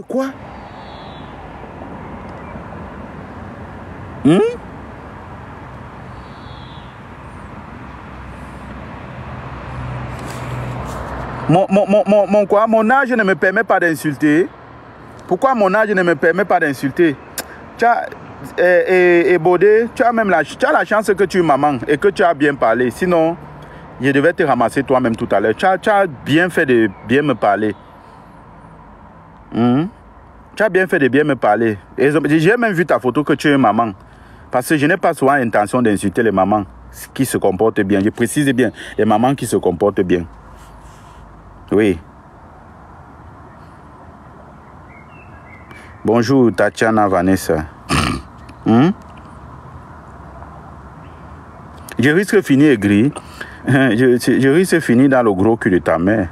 Quoi? Mon âge ne me permet pas d'insulter. Pourquoi mon âge ne me permet pas d'insulter? Et Bodé, tu as la chance que tu es maman et que tu as bien parlé. Sinon, je devais te ramasser toi-même tout à l'heure. Tu as bien fait de bien me parler. Tu as bien fait de bien me parler. J'ai même vu ta photo que tu es maman. Parce que je n'ai pas souvent l'intention d'insulter les mamans qui se comportent bien. Je précise bien, les mamans qui se comportent bien. Oui. Bonjour Tatiana Vanessa. Je risque de finir aigri. Je risque de finir dans le gros cul de ta mère.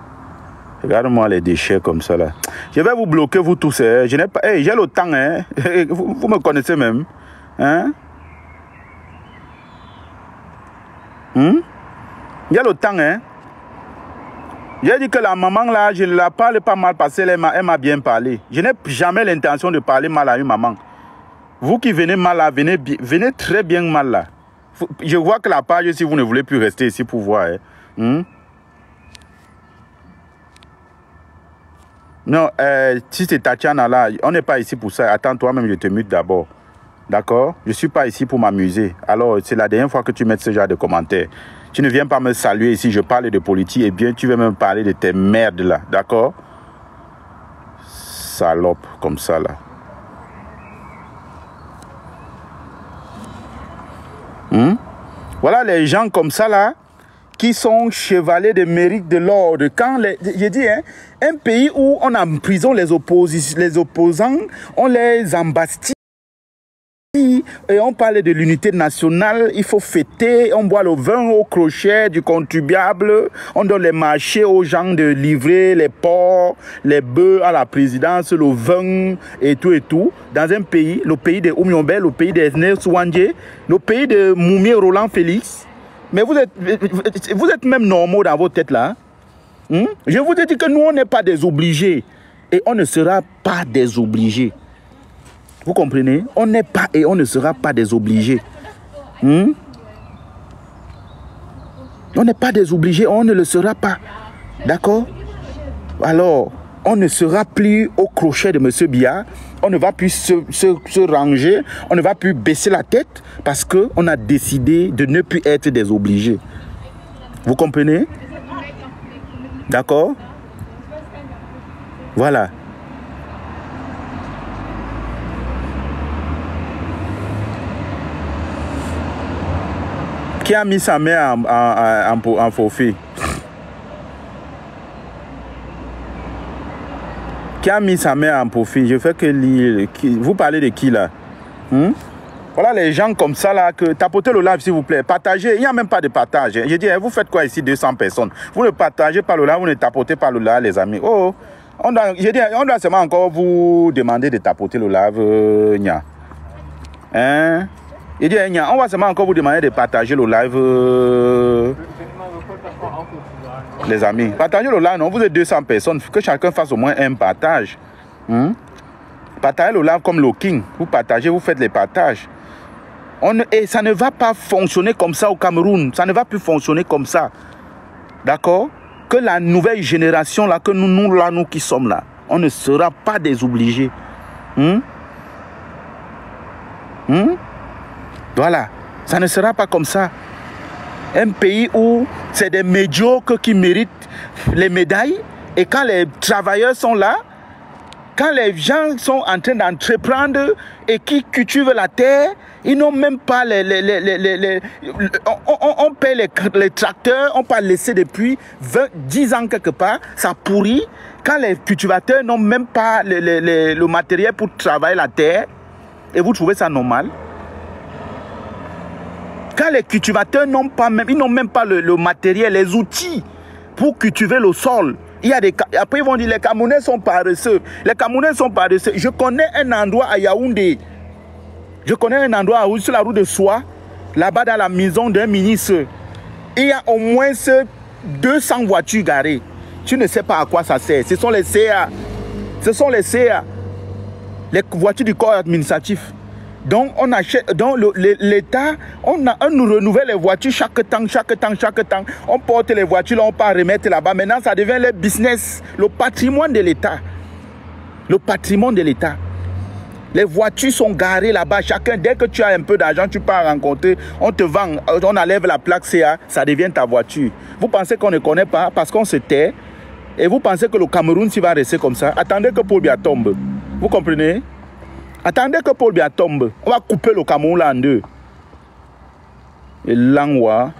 Regarde-moi les déchets comme ça là. Je vais vous bloquer vous tous. Je n'ai pas. J'ai le temps. Vous me connaissez même. J'ai le temps. J'ai dit que la maman là, je ne la parle pas mal parce qu'elle m'a bien parlé. Je n'ai jamais l'intention de parler mal à une maman. Vous qui venez mal là, venez très bien mal là. Je vois que la page, si vous ne voulez plus rester ici pour voir. Non, si c'est Tatiana là, on n'est pas ici pour ça. Attends, toi-même, je te mute d'abord. D'accord? Je ne suis pas ici pour m'amuser. Alors, c'est la dernière fois que tu mets ce genre de commentaires. Tu ne viens pas me saluer ici, je parle de politique, et bien tu veux même parler de tes merdes là. D'accord? Salope, comme ça là. Voilà les gens comme ça là, qui sont chevaliers de mérite de l'ordre. Quand j'ai dit, un pays où on emprisonne les opposants, on les embastille et on parle de l'unité nationale, il faut fêter, on boit le vin au crochet du contribuable, on donne les marchés aux gens de livrer les porcs, les bœufs à la présidence, le vin et tout, dans un pays, le pays de Oumiombe, le pays d'Esner Souandje, le pays de Moumié Roland Félix. Mais vous êtes même normaux dans vos têtes là. Je vous ai dit que nous, on n'est pas désobligés. Et on ne sera pas désobligés. Vous comprenez? On n'est pas et on ne sera pas désobligés. On n'est pas désobligés, on ne le sera pas. D'accord? Alors, on ne sera plus au crochet de M. Biya. On ne va plus se ranger. On ne va plus baisser la tête parce qu'on a décidé de ne plus être désobligés. Vous comprenez? D'accord? Voilà. Qui a mis sa mère en forfait? Qui a mis sa mère en profit? Je fais que lire. Vous parlez de qui là? Voilà les gens comme ça là, que tapotez le live s'il vous plaît. Partagez, il n'y a même pas de partage. J'ai dit, vous faites quoi ici 200 personnes? Vous ne partagez pas le live, vous ne tapotez pas le live les amis. Oh, on doit seulement encore vous demander de tapoter le live. Il dit, on va seulement encore vous demander de partager le live. Les amis, partagez le live, non, vous êtes 200 personnes, que chacun fasse au moins un partage. Partagez le live comme le King. Vous partagez, vous faites les partages. Et ça ne va pas fonctionner comme ça au Cameroun. Ça ne va plus fonctionner comme ça. D'accord? Que la nouvelle génération, là, que nous qui sommes là, on ne sera pas désobligés. Voilà, ça ne sera pas comme ça. Un pays où c'est des médiocres qui méritent les médailles et quand les travailleurs sont là, quand les gens sont en train d'entreprendre et qui cultivent la terre, ils n'ont même pas on paie les tracteurs, on peut laisser depuis 10 ans quelque part, ça pourrit. Quand les cultivateurs n'ont même pas le matériel pour travailler la terre, et vous trouvez ça normal? Quand les cultivateurs n'ont pas même, ils n'ont même pas le matériel, les outils pour cultiver le sol. Après ils vont dire les Camerounais sont paresseux. Les Camerounais sont paresseux. Je connais un endroit à Yaoundé. Je connais un endroit sur la route de Soie, là-bas dans la maison d'un ministre. Il y a au moins 200 voitures garées. Tu ne sais pas à quoi ça sert. Ce sont les CA. Ce sont les CA. Les voitures du corps administratif. Donc, on achète, donc l'État, on nous renouvelle les voitures chaque temps. On porte les voitures, là, on part remettre là-bas. Maintenant, ça devient le business, le patrimoine de l'État. Le patrimoine de l'État. Les voitures sont garées là-bas. Chacun, dès que tu as un peu d'argent, tu pars rencontrer, on te vend, on enlève la plaque CA, ça devient ta voiture. Vous pensez qu'on ne connaît pas parce qu'on se tait et vous pensez que le Cameroun, s'il va rester comme ça, attendez que Paul Biya tombe. Vous comprenez? Attendez que Paul Biya tombe. On va couper le Cameroun là en deux. Et l'Angwa.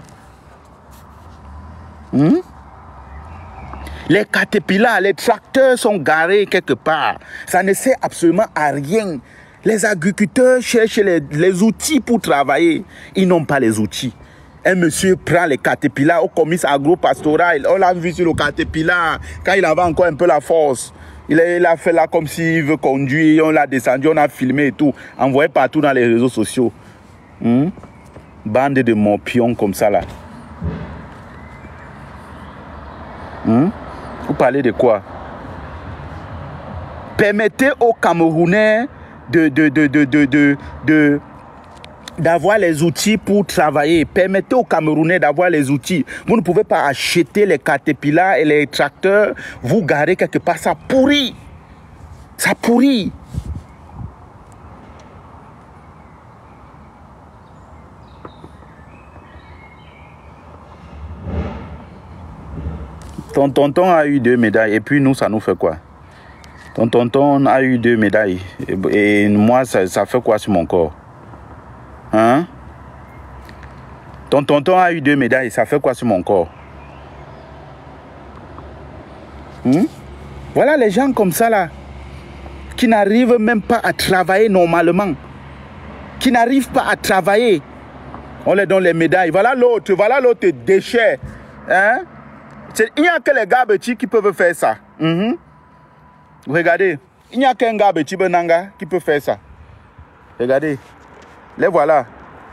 Les caterpillars, les tracteurs sont garés quelque part. Ça ne sert absolument à rien. Les agriculteurs cherchent les outils pour travailler. Ils n'ont pas les outils. Un monsieur prend les caterpillars au comice agro-pastoral. On l'a vu sur le caterpillar quand il avait encore un peu la force. Il a fait là comme s'il veut conduire. On l'a descendu, on a filmé et tout. Envoyé partout dans les réseaux sociaux. Bande de morpions comme ça là. Vous parlez de quoi? Permettez aux Camerounais d'avoir les outils pour travailler. Permettez aux Camerounais d'avoir les outils. Vous ne pouvez pas acheter les caterpillars et les tracteurs, vous garez quelque part, ça pourrit. Ça pourrit. Ton tonton a eu 2 médailles et puis nous, ça nous fait quoi? Ton tonton a eu 2 médailles et moi, ça fait quoi sur mon corps? Hein? Ton tonton a eu 2 médailles, ça fait quoi sur mon corps? Voilà les gens comme ça là, qui n'arrivent même pas à travailler normalement. Qui n'arrivent pas à travailler. On leur donne les médailles. Voilà l'autre déchet. Hein? Il n'y a que les gars petits qui peuvent faire ça. Regardez, il n'y a qu'un gars petit Benanga qui peut faire ça. Regardez, les voilà.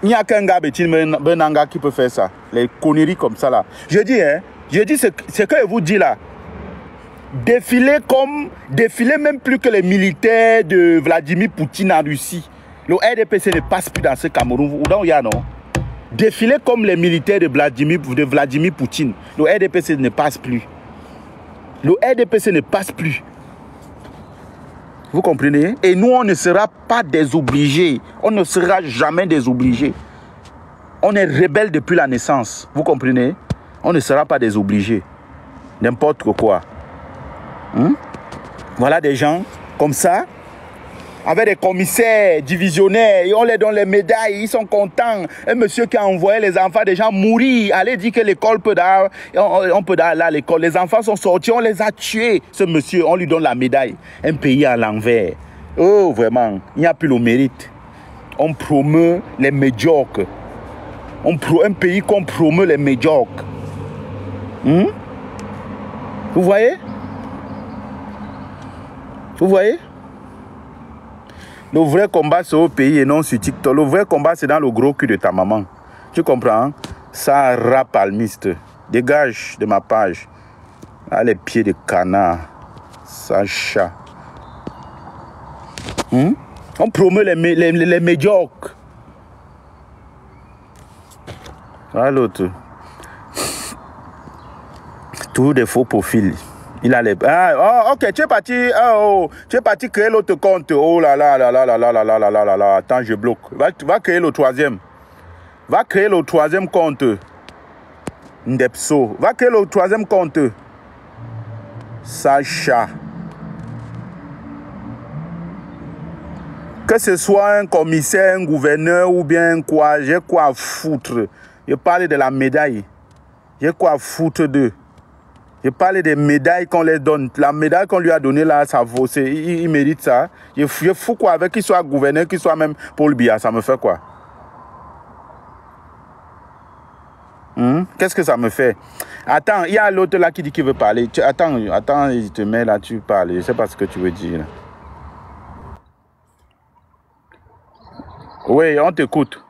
Il n'y a qu'un gars petit Benanga qui peut faire ça. Les conneries comme ça là. Je dis ce que je vous dis là. Défiler même plus que les militaires de Vladimir Poutine en Russie. Le RDPC ne passe plus dans ce Cameroun. Où il y a non? Défiler comme les militaires de Vladimir Poutine. Le RDPC ne passe plus. Le RDPC ne passe plus. Vous comprenez? Et nous, on ne sera pas désobligés. On ne sera jamais désobligés. On est rebelles depuis la naissance. Vous comprenez? On ne sera pas désobligés. N'importe quoi. Voilà des gens comme ça, avec des commissaires divisionnaires, et on les donne les médailles, ils sont contents. Un monsieur qui a envoyé les enfants des gens mourir, allez dire que l'école peut d'aller, on peut d'aller à l'école. Les enfants sont sortis, on les a tués. Ce monsieur, on lui donne la médaille. Un pays à l'envers. Oh, vraiment, il n'y a plus le mérite. On promeut les médiocres. Un pays qu'on promeut les médiocres. Vous voyez? Vous voyez? Le vrai combat, c'est au pays et non sur TikTok. Le vrai combat, c'est dans le gros cul de ta maman. Tu comprends? Ça rap palmiste. Dégage de ma page. Ah, les pieds de canard. Ça chat. On promeut les médiocres. Ah, l'autre. Tous des faux profils. Il a les... Ah, ok, tu es parti créer l'autre compte. Oh là là là là là là là là là là là. Attends, je bloque. Va créer le troisième. Va créer le troisième compte. Ndepso. Va créer le troisième compte. Sacha. Que ce soit un commissaire, un gouverneur ou bien quoi, j'ai quoi à foutre. Je parle de la médaille. J'ai quoi à foutre d'eux. Je parle des médailles qu'on les donne. La médaille qu'on lui a donnée là, ça vaut. Il mérite ça. Je fous quoi avec qu'il soit gouverneur, qu'il soit même Paul Biya. Ça me fait quoi? Qu'est-ce que ça me fait? Attends, il y a l'autre là qui dit qu'il veut parler. Attends, il te met là, tu parles. Je ne sais pas ce que tu veux dire. Oui, on t'écoute.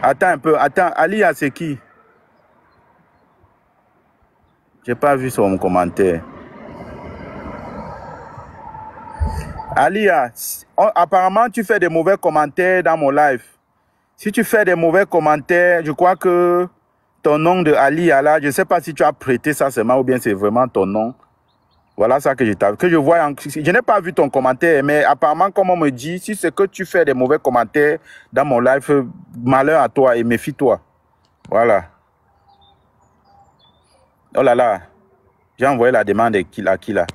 Attends un peu. Attends, Ali, c'est qui? J'ai pas vu son commentaire. Alia, apparemment, tu fais des mauvais commentaires dans mon live. Si tu fais des mauvais commentaires, je crois que ton nom de Alia, là, je ne sais pas si tu as prêté ça seulement ou bien c'est vraiment ton nom. Voilà ça que je vois. Je n'ai pas vu ton commentaire, mais apparemment, comme on me dit, si c'est que tu fais des mauvais commentaires dans mon live, malheur à toi et méfie-toi. Voilà. Oh là là, j'ai envoyé la demande à qui là.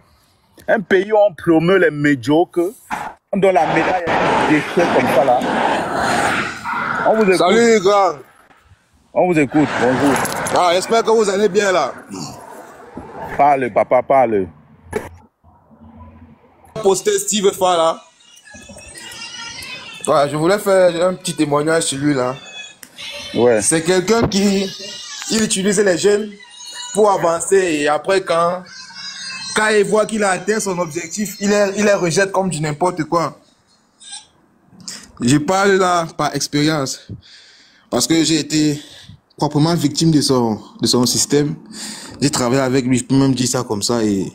Un pays où on promeut les médiocres, on donne la médaille à des choses comme ça là. On vous écoute. Salut, grand. On vous écoute, bonjour. Ah, j'espère que vous allez bien là. Parle, papa, parle. Poster Steve Fa là. Ouais, je voulais faire un petit témoignage sur lui là. Ouais. C'est quelqu'un qui utilise les jeunes pour avancer et après quand il voit qu'il a atteint son objectif, il les rejette comme du n'importe quoi. Je parle là par expérience parce que j'ai été proprement victime de son système. J'ai travaillé avec lui, je peux même dire ça comme ça. Et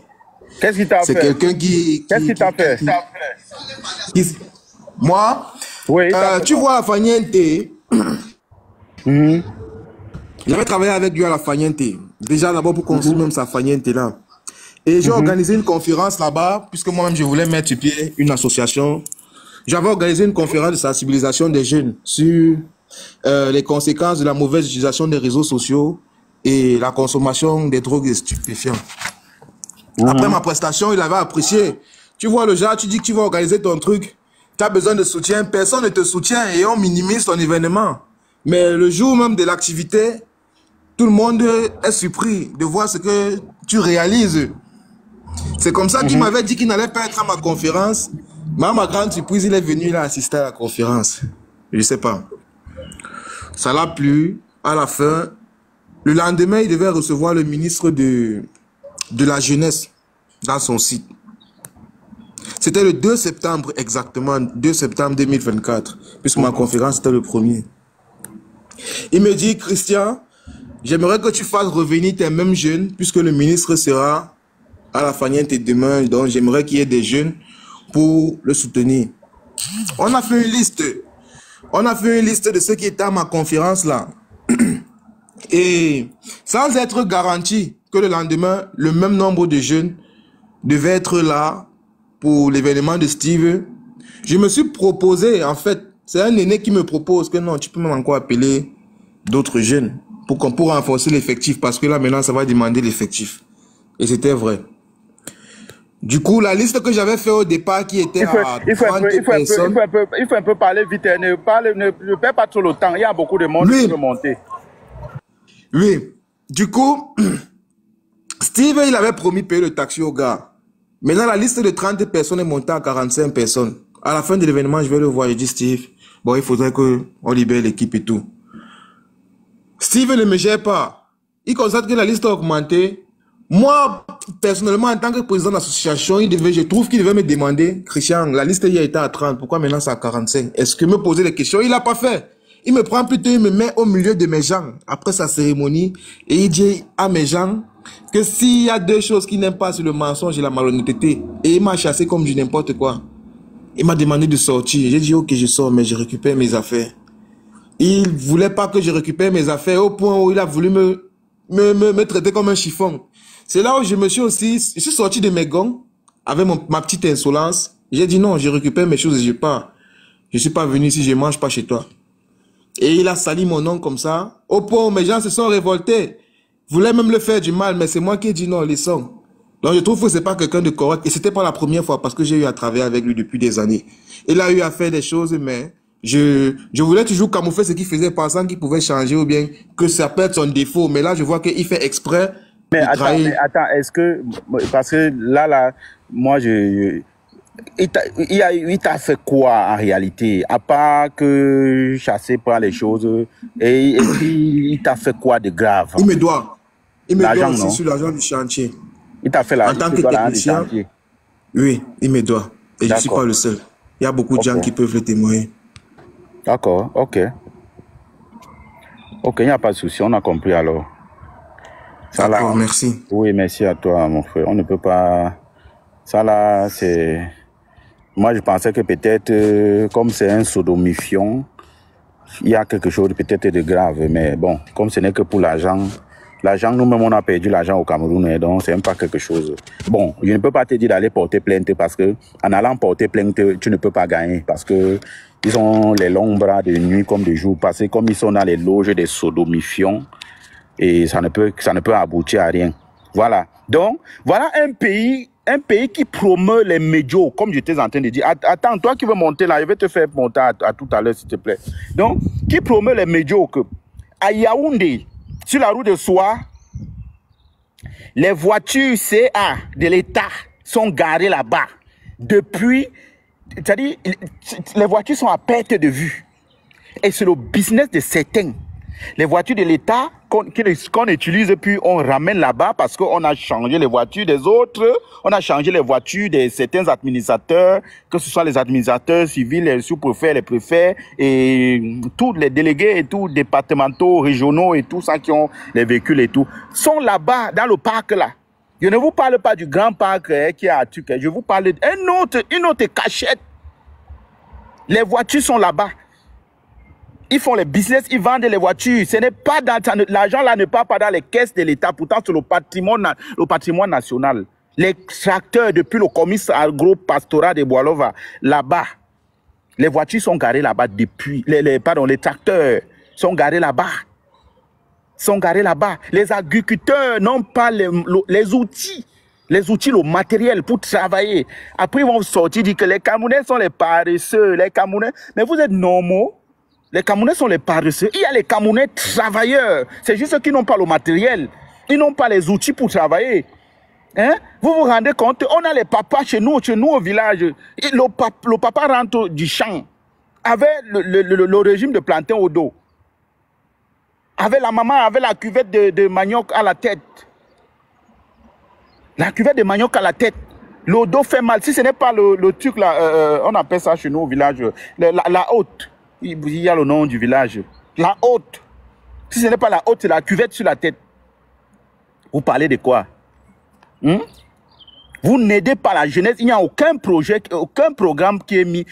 qu'est-ce qu'il t'a fait? C'est quelqu'un qui... Qu'est-ce qu'il t'a fait? Moi, oui, tu vois la Faniente, j'avais travaillé avec lui à la Faniente. Déjà d'abord pour construire même sa Faniente là. Et j'ai organisé une conférence là-bas, puisque moi-même je voulais mettre sur pied une association. J'avais organisé une conférence de sensibilisation des jeunes sur les conséquences de la mauvaise utilisation des réseaux sociaux et la consommation des drogues et stupéfiants. Après ma prestation, il avait apprécié. Tu vois le genre, tu dis que tu vas organiser ton truc, tu as besoin de soutien, personne ne te soutient et on minimise ton événement. Mais le jour même de l'activité, tout le monde est surpris de voir ce que tu réalises. C'est comme ça qu'il m'avait dit qu'il n'allait pas être à ma conférence. Mais à ma grande surprise, il est venu, il a assisté à la conférence. Je sais pas. Ça l'a plu. À la fin, le lendemain, il devait recevoir le ministre de la jeunesse dans son site. C'était le 2 septembre exactement, 2 septembre 2024, puisque ma conférence était le 1er. Il me dit, Christian, j'aimerais que tu fasses revenir tes mêmes jeunes, puisque le ministre sera à la Faniente demain, donc j'aimerais qu'il y ait des jeunes pour le soutenir. On a fait une liste. On a fait une liste de ceux qui étaient à ma conférence là. Et sans être garanti que le lendemain, le même nombre de jeunes devaient être là pour l'événement de Steve, je me suis proposé, en fait, c'est un aîné qui me propose que non, tu peux même encore appeler d'autres jeunes pour renforcer l'effectif, parce que là maintenant, ça va demander l'effectif. Et c'était vrai. Du coup, la liste que j'avais fait au départ, qui était à 30 personnes... Il faut un peu parler vite, ne perds pas trop le temps, il y a beaucoup de monde qui peut monter. Oui, du coup, Steve, il avait promis de payer le taxi au gars. Maintenant, la liste de 30 personnes est montée à 45 personnes. À la fin de l'événement, je vais le voir, je dis Steve, bon, il faudrait qu'on libère l'équipe et tout. Steve ne me gère pas. Il constate que la liste a augmenté. Moi, personnellement, en tant que président de l'association, je trouve qu'il devait me demander, Christian, la liste hier était à 30, pourquoi maintenant c'est à 45? Est-ce que me poser des questions? Il n'a pas fait. Il me prend plutôt, il me met au milieu de mes gens, après sa cérémonie, et il dit à mes gens que s'il y a deux choses qu'il n'aime pas, c'est le mensonge et la malhonnêteté. Et il m'a chassé comme du n'importe quoi. Il m'a demandé de sortir. J'ai dit, ok, je sors, mais je récupère mes affaires. Il voulait pas que je récupère mes affaires au point où il a voulu me traiter comme un chiffon. C'est là où je suis sorti de mes gonds avec ma petite insolence. J'ai dit non, je récupère mes choses et je pars. Je suis pas venu ici, je mange pas chez toi. Et il a sali mon nom comme ça. Au point où mes gens se sont révoltés. Voulaient même le faire du mal, mais c'est moi qui ai dit non, laissons. Donc je trouve que c'est pas quelqu'un de correct. Et c'était pas la première fois parce que j'ai eu à travailler avec lui depuis des années. Il a eu à faire des choses, mais je voulais toujours camoufler ce qu'il faisait pensant qu'il pouvait changer ou bien que ça peut être son défaut. Mais là, je vois qu'il fait exprès. Mais attends, est-ce que... Parce que là, moi, il t'a fait quoi en réalité? À part que chasser par les choses. Et puis, il t'a fait quoi de grave? Il me doit. Il me doit aussi non? sur l'argent du chantier. Il t'a fait en tant que technicien. Oui, il me doit. Et je ne suis pas le seul. Il y a beaucoup de gens qui peuvent le témoigner. D'accord, ok. Ok, il n'y a pas de souci, on a compris alors. Ça là, merci. Oui, merci à toi, mon frère. On ne peut pas... Ça là, c'est... Moi, je pensais que peut-être, comme c'est un sodomifiant, il y a quelque chose peut-être de grave. Mais bon, comme ce n'est que pour l'argent, nous-mêmes, on a perdu l'argent au Cameroun, et donc c'est même pas quelque chose. Bon, je ne peux pas te dire d'aller porter plainte parce que en allant porter plainte, tu ne peux pas gagner parce que ils ont les longs bras de nuit comme de jour, parce que comme ils sont dans les loges des sodomifiants, et ça ne peut aboutir à rien. Voilà. Donc, voilà un pays qui promeut les médiocres, comme j'étais en train de dire. Attends, toi qui veux monter là, je vais te faire monter à tout à l'heure, s'il te plaît. Donc, qui promeut les médiocres. À Yaoundé, sur la route de Soie, les voitures CA de l'État sont garées là-bas. Depuis, c'est-à-dire, les voitures sont à perte de vue. Et c'est le business de certains. Les voitures de l'État qu'on utilise, puis on ramène là-bas parce qu'on a changé les voitures des autres, on a changé les voitures de certains administrateurs, que ce soit les administrateurs civils, les sous-préfets, les préfets, et tous les délégués et tous, départementaux, régionaux et tout ça qui ont les véhicules et tout, sont là-bas, dans le parc là. Je ne vous parle pas du grand parc qui est à Tuc, je vous parle d'une autre cachette. Les voitures sont là-bas. Ils font les business, ils vendent les voitures. Ce n'est pas l'argent là ne part pas dans les caisses de l'État. Pourtant, c'est le patrimoine national. Les tracteurs, depuis le comice agro-pastoral de Boalova, là-bas, les voitures sont garées là-bas depuis. Les tracteurs sont garés là-bas. Les agriculteurs n'ont pas les outils. Les outils, le matériel pour travailler. Après, ils vont sortir, dire que les Camerounais sont les paresseux. Les Camerounais, mais vous êtes normaux. Les Camerounais sont les paresseux. Il y a les Camerounais travailleurs. C'est juste ceux qui n'ont pas le matériel. Ils n'ont pas les outils pour travailler. Hein? Vous vous rendez compte? On a les papas chez nous au village. Et le papa rentre du champ avec le régime de plantain au dos. Avec la maman, avec la cuvette de manioc à la tête. La cuvette de manioc à la tête. Le dos fait mal. Si ce n'est pas le truc là, on appelle ça chez nous au village, la haute. Il y a le nom du village. La haute. Si ce n'est pas la haute, c'est la cuvette sur la tête. Vous parlez de quoi? Vous n'aidez pas la jeunesse. Il n'y a aucun projet, aucun programme qui est mis.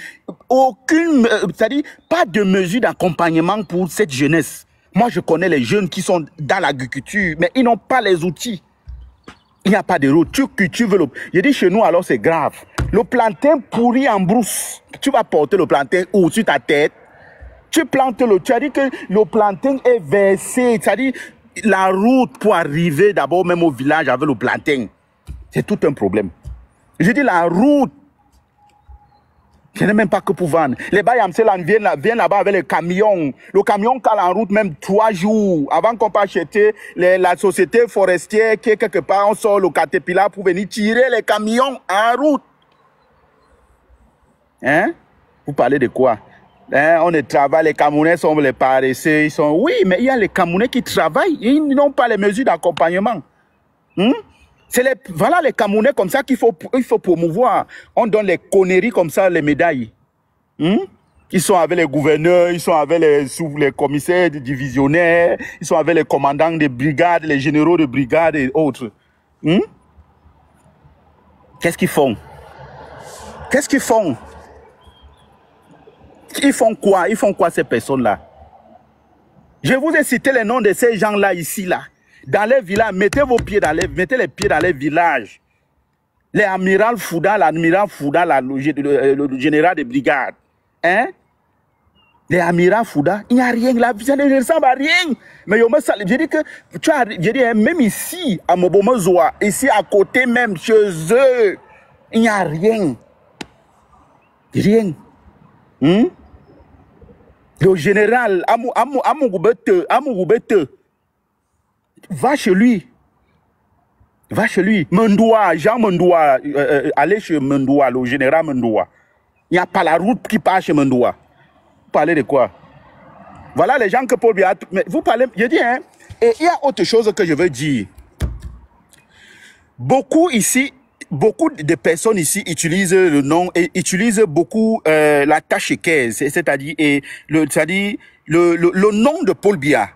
C'est-à-dire, pas de mesure d'accompagnement pour cette jeunesse. Moi, je connais les jeunes qui sont dans l'agriculture, mais ils n'ont pas les outils. Il n'y a pas de route. Tu cultives le... Je dis chez nous, alors c'est grave. Le plantain pourri en brousse. Tu vas porter le plantain où? Sur ta tête? Tu plantes tu as dit que le plantain est versé, c'est-à-dire la route pour arriver d'abord même au village avec le plantain. C'est tout un problème. Je dis la route. Ce n'est même pas que pour vendre. Les Bayamsel viennent là-bas avec les camions. Le camion cale en route même 3 jours avant qu'on puisse acheter la société forestière qui est quelque part. On sort le Caterpillar pour venir tirer les camions en route. Hein? Vous parlez de quoi? Hein, on travaille, les Camerounais sont les paresseux, ils sont... Oui, mais il y a les Camerounais qui travaillent, ils n'ont pas les mesures d'accompagnement. Voilà les Camerounais comme ça il faut promouvoir. On donne les conneries comme ça, les médailles. Ils sont avec les gouverneurs, ils sont avec les commissaires divisionnaires, ils sont avec les commandants de brigades, les généraux de brigades et autres. Qu'est-ce qu'ils font? Qu'est-ce qu'ils font? Ils font quoi? Ils font quoi ces personnes-là? Je vous ai cité les noms de ces gens-là ici, là. Dans les villages, mettez les pieds dans les villages. Les amiral Fouda, le général de brigade. Hein? Les amirals Fouda, il n'y a rien là, ça ne ressemble à rien. Mais je dis que, même ici, à Mobomozoa, ici à côté même, chez eux, il n'y a rien. Rien. Le général Amougubete, va chez lui. Va chez lui. Mendoua, Jean Mendoua, allez chez Mendoua, le général Mendoua. Il n'y a pas la route qui passe chez Mendoua. Vous parlez de quoi? Voilà les gens que Paul Biya... Mais vous parlez... Je dis, hein, et il y a autre chose que je veux dire. Beaucoup de personnes ici utilisent le nom et utilisent beaucoup la tâche caisse, c'est-à-dire le nom de Paul Biya.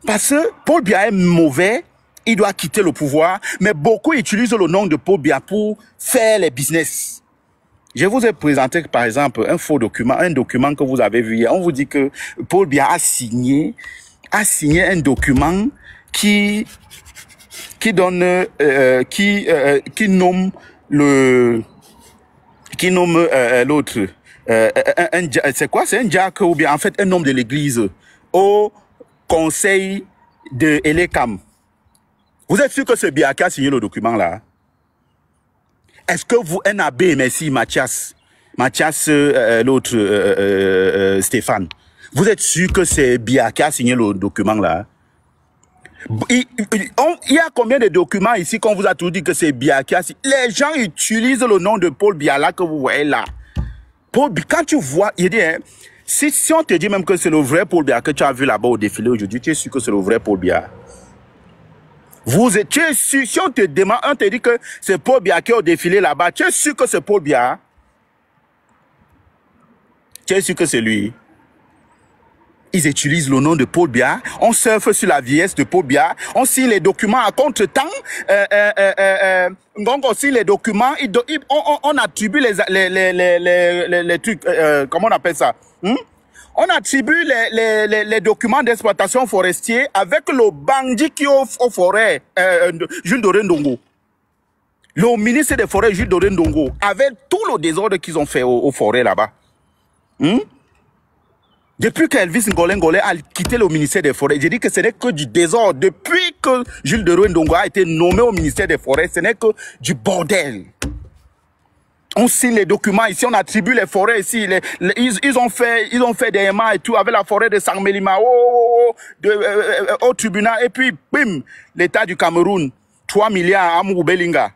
Parce que Paul Biya est mauvais, il doit quitter le pouvoir, mais beaucoup utilisent le nom de Paul Biya pour faire les business. Je vous ai présenté, par exemple, un faux document, un document que vous avez vu hier. On vous dit que Paul Biya a signé un document qui donne, qui nomme l'autre. C'est quoi? C'est un diacre ou bien en fait un homme de l'église au conseil de Elekam. Vous êtes sûr que c'est Biya qui a signé le document là? Est-ce que vous, un abbé, merci Mathias, l'autre, Stéphane, vous êtes sûr que c'est Biya qui a signé le document là? Il y a combien de documents ici qu'on vous a tout dit que c'est Biya qui a signé? Les gens utilisent le nom de Paul Biya là que vous voyez là. Paul, quand tu vois, il dit, hein, si on te dit même que c'est le vrai Paul Biya que tu as vu là-bas au défilé aujourd'hui, tu es sûr que c'est le vrai Paul Biya? Vous êtes sûr, si on te demande, on te dit que c'est Paul Biya qui est au défilé là-bas, tu es sûr que c'est Paul Biya? Tu es sûr que c'est lui? Ils utilisent le nom de Paul Biya, on surfe sur la vieillesse de Paul Biya, on signe les documents à contre-temps, donc aussi les documents, on attribue les trucs, comment on appelle ça? On attribue les documents d'exploitation forestier avec le bandit qui est aux forêts, Jules Doré Ndongo. Le ministre des Forêts, Jules Doré Ndongo, avec tout le désordre qu'ils ont fait aux forêts là-bas. Depuis qu'Elvis Ngolé a quitté le ministère des Forêts, j'ai dit que ce n'est que du désordre. Depuis que Jules Doré Ndongo a été nommé au ministère des Forêts, ce n'est que du bordel. On signe les documents ici, on attribue les forêts ici. Ils ont fait des aimants et tout avec la forêt de Sangmelima au tribunal. Et puis, bim, l'État du Cameroun, 3 milliards à Amourou-Belinga.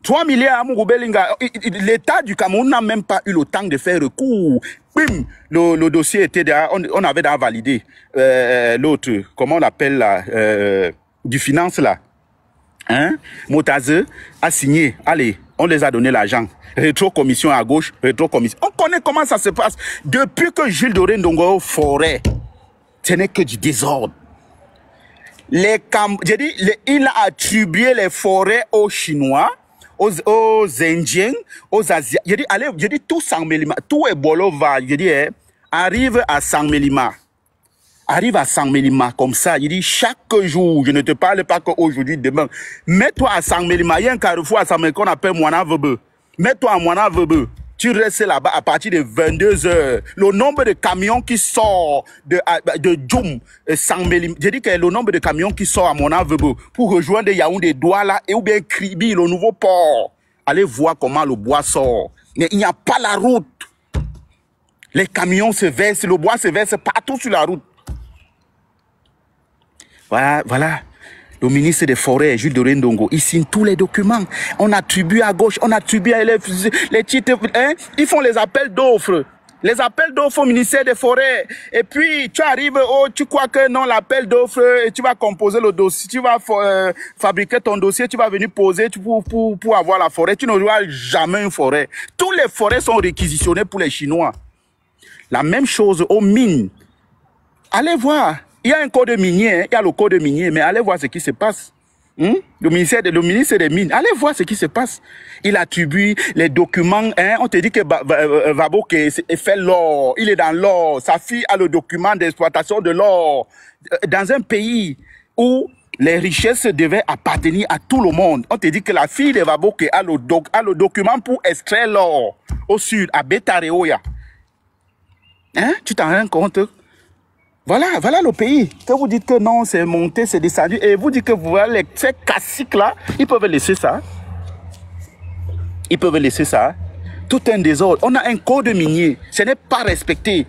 3 milliards à Amourou-Belinga. L'État du Cameroun n'a même pas eu le temps de faire recours. Bim, le dossier était déjà, on avait déjà validé. L'autre, comment on l'appelle là, du finance là. Hein? Motaze a signé. Allez, on les a donné l'argent. Rétro-commission à gauche, rétro-commission. On connaît comment ça se passe. Depuis que Jules Doré Ndongo forêt, ce n'est que du désordre. J'ai dit, il a attribué les forêts aux Chinois, aux Indiens, aux Asiatiques. J'ai dit, allez, j'ai dit, tout Sangmelima, tout Ebolo va, j'ai dit, arrive à Sangmelima. Arrive à Sangmelima comme ça, il dit chaque jour, je ne te parle pas qu'aujourd'hui, demain. Mets-toi à Sangmelima, il y a un carrefour à Sangmelima qu'on appelle Moana Vebe. Mets-toi à Moana Vebe. Tu restes là-bas à partir de 22 h. Le nombre de camions qui sort de Djoum, Sangmelima, j'ai dit que le nombre de camions qui sort à Moana Vebe pour rejoindre Yaoundé, Douala et ou bien Kribi, le nouveau port. Allez voir comment le bois sort. Mais il n'y a pas la route. Les camions se versent, le bois se verse partout sur la route. Voilà. Le ministre des Forêts, Jules Doré Ndongo, il signe tous les documents. On attribue à gauche, on attribue à les titres. Hein? Ils font les appels d'offres. Les appels d'offres au ministère des Forêts. Et puis, tu arrives, tu crois que non, l'appel d'offres, tu vas composer le dossier, tu vas fabriquer ton dossier, tu vas venir poser pour avoir la forêt. Tu n'auras jamais une forêt. Toutes les forêts sont réquisitionnées pour les Chinois. La même chose aux mines. Allez voir. Il y a un code minier, il y a le code minier, mais allez voir ce qui se passe. Le ministre des Mines, allez voir ce qui se passe. Il attribue les documents, on te dit que Vaboke fait l'or, il est dans l'or, sa fille a le document d'exploitation de l'or. Dans un pays où les richesses devaient appartenir à tout le monde, on te dit que la fille de Vaboke a le document pour extraire l'or au sud, à Betareoya. Tu t'en rends compte? Voilà le pays. Que vous dites que non, c'est monté, c'est descendu. Et vous dites que vous voyez ces caciques-là, ils peuvent laisser ça. Ils peuvent laisser ça. Tout un désordre. On a un code minier. Ce n'est pas respecté.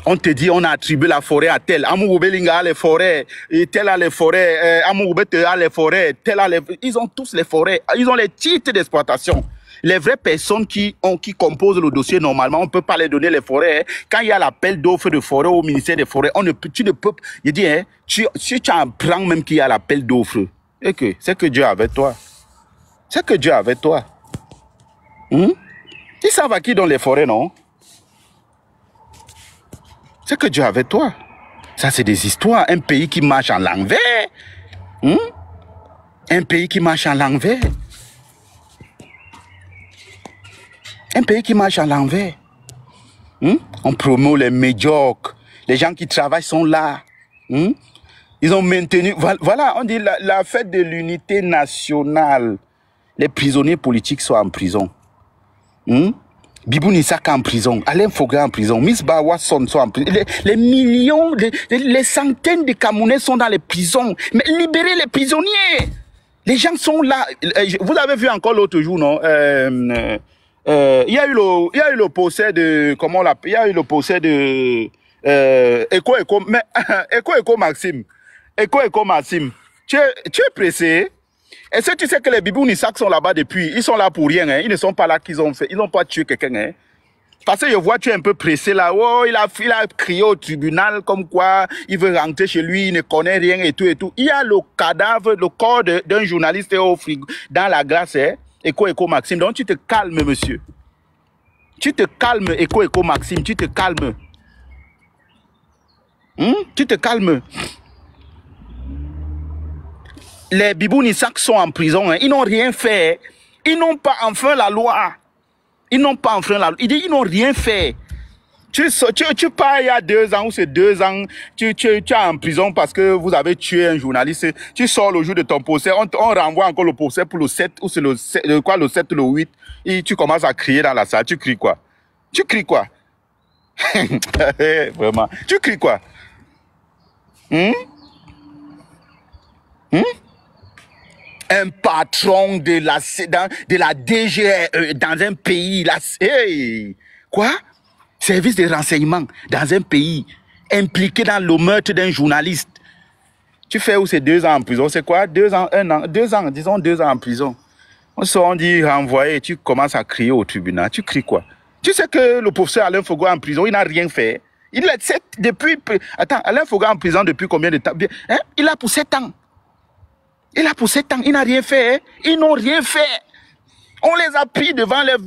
On te dit, on a attribué la forêt à tel. Amourou-Belinga a les forêts. Et tel a les forêts. Amourou-Bete a les forêts. Tel a les... Ils ont tous les forêts. Ils ont les titres d'exploitation. Les vraies personnes qui composent le dossier, normalement, on ne peut pas les donner les forêts. Quand il y a l'appel d'offres de forêt au ministère des Forêts, tu ne peux pas. Je dis, si tu apprends même qu'il y a l'appel d'offres, c'est que Dieu est avec toi. C'est que Dieu est avec toi. Ils savent à qui donne les forêts, non? C'est que Dieu est avec toi. Ça, c'est des histoires. Un pays qui marche en l'envers. Un pays qui marche en l'envers. pays qui marche à l'envers. On promeut les médiocres. Les gens qui travaillent sont là. Ils ont maintenu... Voilà, on dit la fête de l'unité nationale. Les prisonniers politiques sont en prison. Bibou Nisaka en prison. Alain Fogra en prison. Miss Watson sont en prison. Les millions, les centaines de Camerounais sont dans les prisons. Mais libérez les prisonniers. Les gens sont là. Vous avez vu encore l'autre jour, non? Il y a eu le procès de... Comment on l'appelle? Il y a eu le procès de... Echo Maxime. Echo Maxime. Tu es pressé? Est-ce que tu sais que les Bibou Nissak sont là-bas depuis? Ils sont là pour rien, hein? Ils ne sont pas là qu'ils ont fait. Ils n'ont pas tué quelqu'un, hein? Parce que je vois, tu es un peu pressé là. Oh, il a crié au tribunal comme quoi il veut rentrer chez lui, il ne connaît rien et tout et tout. Il y a le cadavre, le corps d'un journaliste au frigo, dans la glace, hein? Echo Maxime. Donc tu te calmes, monsieur. Tu te calmes, Echo Maxime. Tu te calmes. Tu te calmes. Les Bibou Nissak sont en prison. Hein. Ils n'ont rien fait. Ils n'ont pas enfreint la loi. Ils n'ont pas enfreint la loi. Ils n'ont rien fait. Tu pars il y a 2 ans ou c'est 2 ans, tu es en prison parce que vous avez tué un journaliste. Tu sors le jour de ton procès. On renvoie encore le procès pour le 7 ou c'est le 7 ou le 8. Et tu commences à crier dans la salle. Tu cries quoi? Tu cries quoi? Vraiment. Tu cries quoi? Un patron de la DGE dans un pays, hey, quoi? Service de renseignement dans un pays impliqué dans le meurtre d'un journaliste. Tu fais où c'est 2 ans en prison? C'est quoi? 2 ans, 1 an, 2 ans, disons 2 ans en prison. On dit renvoyer, tu commences à crier au tribunal. Tu cries quoi? Tu sais que le professeur Alain Fogra en prison, il n'a rien fait. Il a depuis... Attends, Alain Fogra en prison depuis combien de temps? Hein? Il a pour 7 ans. Il a pour 7 ans, il n'a rien fait. Hein? Ils n'ont rien fait. On les a pris devant la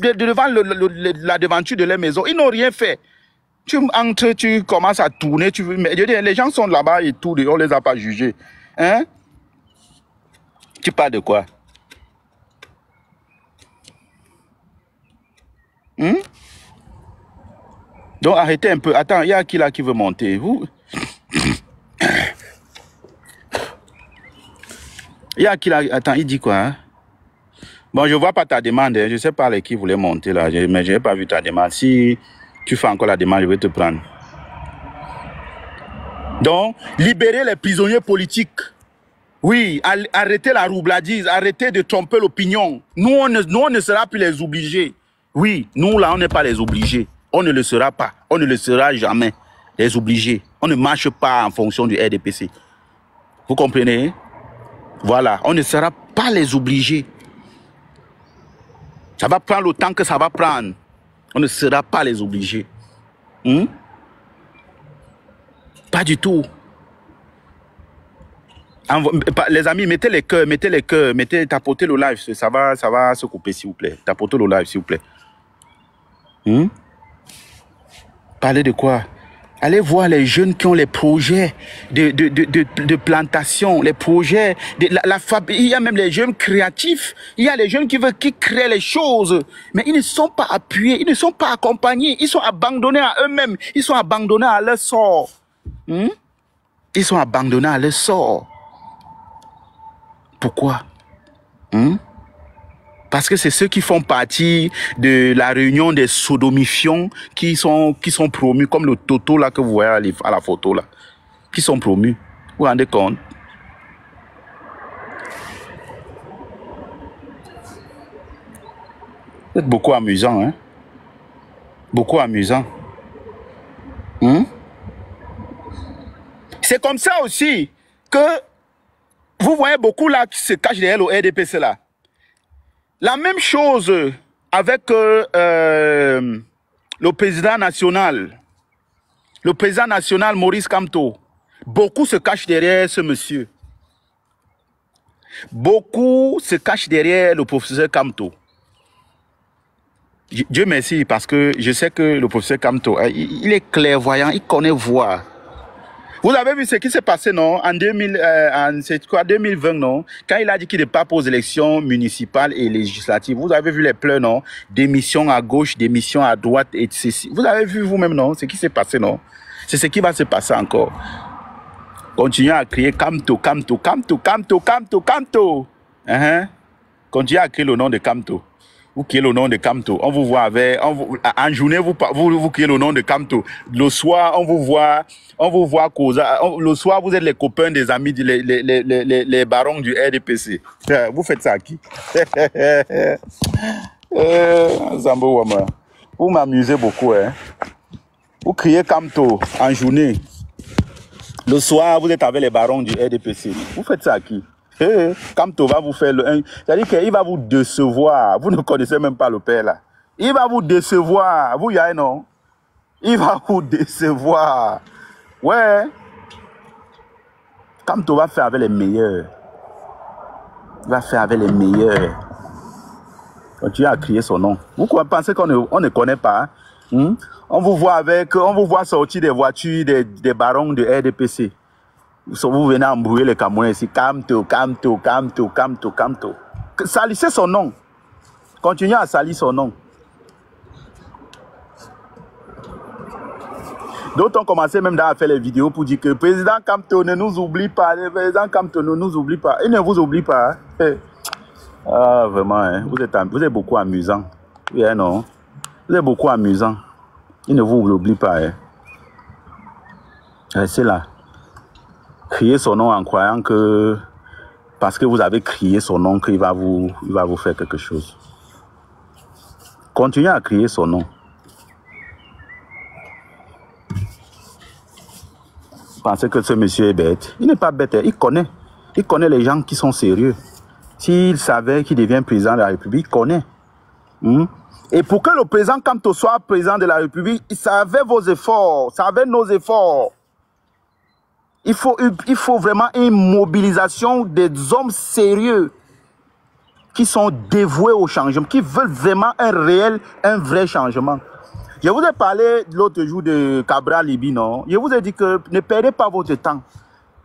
devanture de leur maison. Ils n'ont rien fait. Tu entres, tu commences à tourner. Mais les gens sont là-bas et tout. On ne les a pas jugés. Hein? Tu parles de quoi? Donc arrêtez un peu. Attends, il y a qui là qui veut monter? Vous? Il y a qui là? Attends, il dit quoi? Hein? Bon, je ne vois pas ta demande. Je ne sais pas qui voulait monter là. Mais je n'ai pas vu ta demande. Si tu fais encore la demande, je vais te prendre. Donc, libérer les prisonniers politiques. Oui, arrêtez la roubladise. Arrêtez de tromper l'opinion. Nous, on ne sera plus les obligés. Oui, nous là, on n'est pas les obligés. On ne le sera pas. On ne le sera jamais. Les obligés. On ne marche pas en fonction du RDPC. Vous comprenez? Voilà. On ne sera pas les obligés. Ça va prendre le temps que ça va prendre. On ne sera pas les obligés. Pas du tout. Les amis, mettez les cœurs, tapotez le live. Ça va se couper, s'il vous plaît. Tapotez le live, s'il vous plaît. Parlez de quoi? Allez voir les jeunes qui ont les projets de plantation, les projets, il y a même les jeunes créatifs, il y a les jeunes qui créent les choses, mais ils ne sont pas appuyés, ils ne sont pas accompagnés, ils sont abandonnés à eux-mêmes, ils sont abandonnés à leur sort. Ils sont abandonnés à leur sort. Pourquoi? Parce que c'est ceux qui font partie de la réunion des sodomifiants qui sont promus, comme le Toto là que vous voyez à la photo là, qui sont promus. Vous vous rendez compte? Vous êtes beaucoup amusant, hein? Beaucoup amusant. C'est comme ça aussi que vous voyez beaucoup là qui se cachent derrière le RDPC là. La même chose avec le président national. Le président national Maurice Kamto. Beaucoup se cachent derrière ce monsieur. Beaucoup se cachent derrière le professeur Kamto. Dieu merci parce que je sais que le professeur Kamto, il est clairvoyant, il connaît voir. Vous avez vu ce qui s'est passé, non? En 2020, non? Quand il a dit qu'il n'est pas pour aux élections municipales et législatives, vous avez vu les pleurs, non? Démission à gauche, démission à droite, et ceci. Vous avez vu vous-même, non? Ce qui s'est passé, non? C'est ce qui va se passer encore. Continuez à crier Kamto, Kamto, Kamto, Kamto, Kamto, Kamto. Continuez à crier le nom de Kamto. Vous criez le nom de Kamto. On vous voit avec, en journée, vous criez le nom de Kamto. Le soir, on vous voit causer. Le soir, vous êtes les copains des amis, les barons du RDPC. Vous faites ça à qui? Zambo Wama. Vous m'amusez beaucoup, hein. Vous criez Kamto en journée. Le soir, vous êtes avec les barons du RDPC. Vous faites ça à qui? Kamto va vous faire le... C'est-à-dire qu'il va vous décevoir. Vous ne connaissez même pas le père là. Il va vous décevoir. Vous y allez, non? Il va vous décevoir. Ouais. Kamto va faire avec les meilleurs. Il va faire avec les meilleurs. Continuez à crier son nom. Vous pensez qu'on ne connaît pas? Hein? On vous voit sortir des voitures des barons de RDPC. Vous venez embrouiller les Camerounais ici. Kamto, Kamto, Kamto, Kamto, Kamto. Salissez son nom. Continuez à salir son nom. D'autres ont commencé même à faire les vidéos pour dire que le président Kamto ne nous oublie pas. Le président Kamto ne nous oublie pas. Il ne vous oublie pas. Hein? Ah, vraiment, hein? Vous êtes beaucoup amusant. Oui, hein, non? Vous êtes beaucoup amusant. Il ne vous oublie pas. Hein? Restez là. Criez son nom en croyant que parce que vous avez crié son nom qu'il va vous faire quelque chose. Continuez à crier son nom. Pensez que ce monsieur est bête. Il n'est pas bête, il connaît. Il connaît les gens qui sont sérieux. S'il savait qu'il devient président de la République, il connaît. Et pour que le président Kamto soit président de la République, il savait vos efforts, il savait nos efforts. Il faut vraiment une mobilisation des hommes sérieux qui sont dévoués au changement, qui veulent vraiment un vrai changement. Je vous ai parlé l'autre jour de Cabral Libi, non? Je vous ai dit que ne perdez pas votre temps.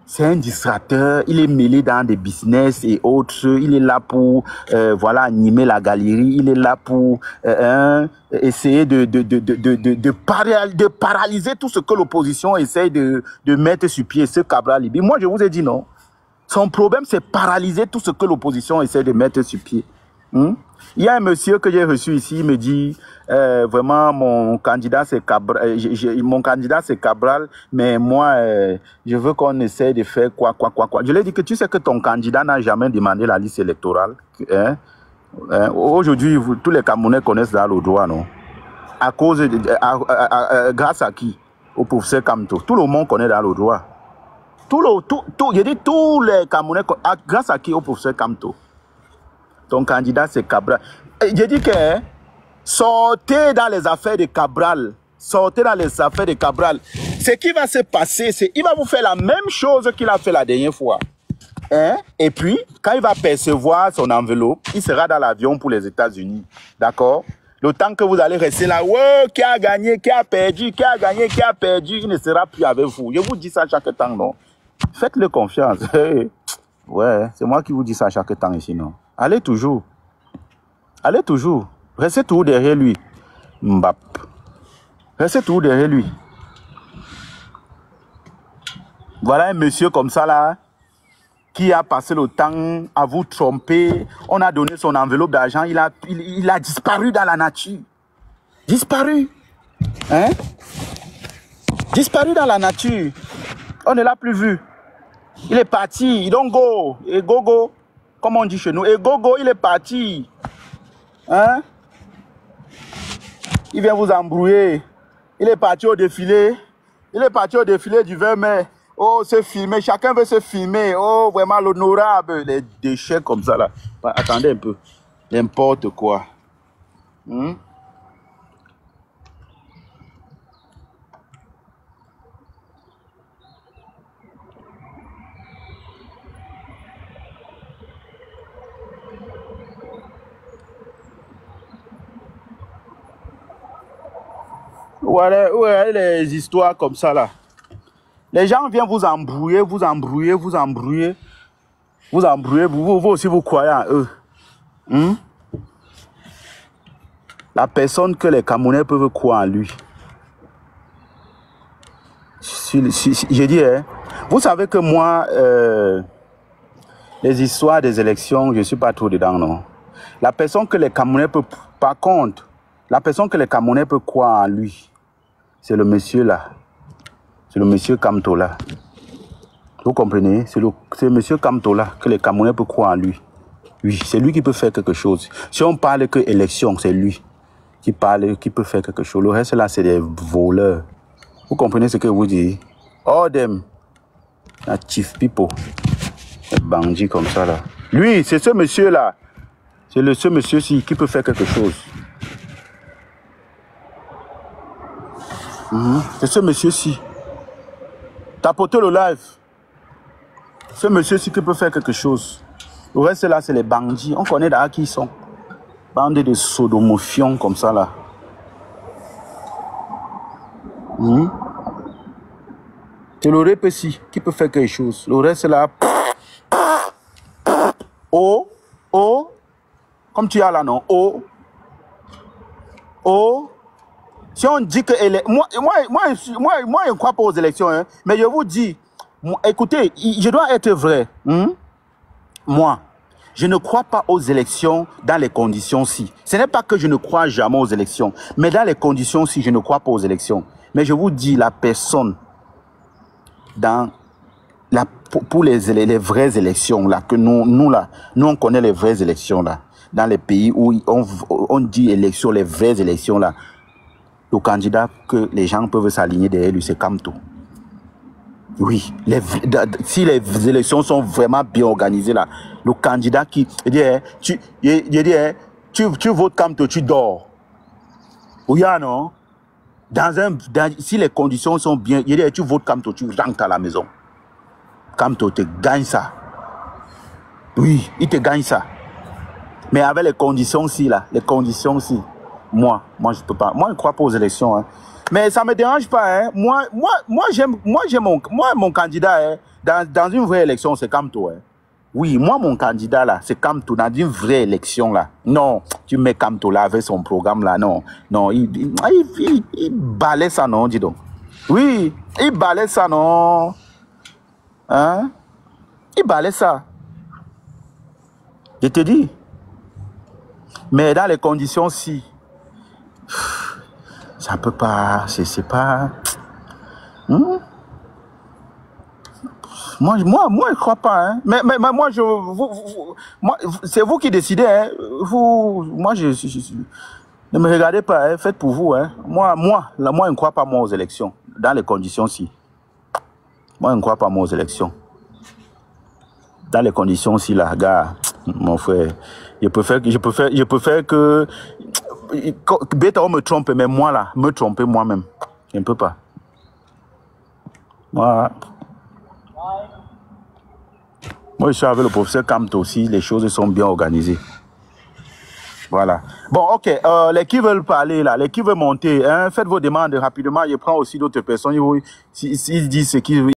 C'est un distracteur, il est mêlé dans des business et autres, il est là pour voilà, animer la galerie, il est là pour essayer de paralyser tout ce que l'opposition essaye de mettre sur pied, ce Cabral Libi. Moi, je vous ai dit non. Son problème, c'est paralyser tout ce que l'opposition essaie de mettre sur pied. Il y a un monsieur que j'ai reçu ici, il me dit vraiment mon candidat c'est Cabral, mais moi je veux qu'on essaie de faire quoi. Je lui ai dit que tu sais que ton candidat n'a jamais demandé la liste électorale. Aujourd'hui, tous les Camerounais connaissent dans le droit, non? À cause grâce à qui? Au professeur Kamto. Tout le monde connaît dans le droit. Je dis tous les Camerounais, grâce à qui? Au professeur Kamto. Ton candidat, c'est Cabral. Je dis que sortez dans les affaires de Cabral. Sortez dans les affaires de Cabral. Ce qui va se passer, c'est qu'il va vous faire la même chose qu'il a fait la dernière fois. Et puis, quand il va percevoir son enveloppe, il sera dans l'avion pour les États-Unis. D'accord? Le temps que vous allez rester là, ouais, qui a gagné, qui a perdu, qui a gagné, qui a perdu, il ne sera plus avec vous. Je vous dis ça chaque temps, non? Faites-le confiance. Ouais, c'est moi qui vous dis ça chaque temps ici, non? Allez toujours. Allez toujours. Restez toujours derrière lui. Mbap. Restez toujours derrière lui. Voilà un monsieur comme ça là, qui a passé le temps à vous tromper. On a donné son enveloppe d'argent. Il a disparu dans la nature. Disparu. Hein? Disparu dans la nature. On ne l'a plus vu. Il est parti. Il don't go. Et go. Comme on dit chez nous. Et go, il est parti. Hein? Il vient vous embrouiller. Il est parti au défilé. Il est parti au défilé du 20 mai. Oh, se filmer. Chacun veut se filmer. Oh, vraiment l'honorable. Les déchets comme ça, là. Attendez un peu. N'importe quoi. Ouais, les histoires comme ça, là. Les gens viennent vous embrouiller, vous aussi vous croyez en eux. La personne que les Camerounais peuvent croire en lui. J'ai dit, hein, vous savez que moi, les histoires des élections, je ne suis pas trop dedans, non. La personne que les Camerounais peuvent, par contre, la personne que les Camerounais peuvent croire en lui, c'est le monsieur là. C'est le monsieur Kamto là. Vous comprenez? C'est le monsieur Kamto là que les Camerounais peuvent croire en lui. Oui, c'est lui qui peut faire quelque chose. Si on parle que élection, c'est lui qui peut faire quelque chose. Le reste là, c'est des voleurs. Vous comprenez ce que je vous dis? All them, chief people, les bandits comme ça là. Lui, c'est ce monsieur là. C'est ce monsieur-ci qui peut faire quelque chose. C'est ce monsieur-ci. Tapotez le live. Ce monsieur-ci qui peut faire quelque chose. Le reste là, c'est les bandits. On connaît d'ailleurs qui ils sont. Bandits de sodomofions comme ça là. C'est le répétit qui peut faire quelque chose. Le reste là. Oh, comme tu as là, non? Oh. Si on dit que... Moi, je ne crois pas aux élections, hein, mais je vous dis, écoutez, je dois être vrai. Moi, je ne crois pas aux élections dans les conditions-ci. Ce n'est pas que je ne crois jamais aux élections, mais dans les conditions-ci, je ne crois pas aux élections. Mais je vous dis, la personne, pour les vraies élections, là, que nous, on connaît les vraies élections, là, dans les pays où on dit élections, les vraies élections, là, le candidat que les gens peuvent s'aligner derrière lui, c'est Kamto. Oui, si les élections sont vraiment bien organisées, là, le candidat qui... Tu votes Kamto, tu dors. Oui, non? Si les conditions sont bien, tu votes Kamto, tu rentres à la maison. Kamto te gagne ça. Oui, il te gagne ça. Mais avec les conditions-ci, là, moi, je peux pas. Moi, je ne crois pas aux élections. Hein. Mais ça ne me dérange pas. Hein. Moi, j'aime mon candidat. Hein. Dans une vraie élection, c'est Kamto. Hein. Oui, moi, mon candidat, là, c'est Kamto. Dans une vraie élection, là. Non, tu mets Kamto là avec son programme, là. Non, il balaie ça, non, dis donc. Oui, il balaie ça, non. Hein? Il balaie ça. Je te dis. Mais dans les conditions, si. Ça peut pas. C'est pas. Moi, je crois pas. Hein. Mais moi, c'est vous qui décidez. Hein. Moi, ne me regardez pas. Hein. Faites pour vous. Hein. Moi, je ne crois pas moi aux élections. Dans les conditions-ci. Moi, je ne crois pas moi aux élections. Dans les conditions-ci, là, gars, mon frère, je préfère que... Bête, on me trompe, mais moi, là, me tromper moi-même. Je ne peux pas. Moi, je suis avec le professeur Kamto aussi, les choses sont bien organisées. Voilà. Bon, ok, les qui veulent parler, là, les qui veulent monter, hein, faites vos demandes rapidement, je prends aussi d'autres personnes, s'ils disent ce qu'ils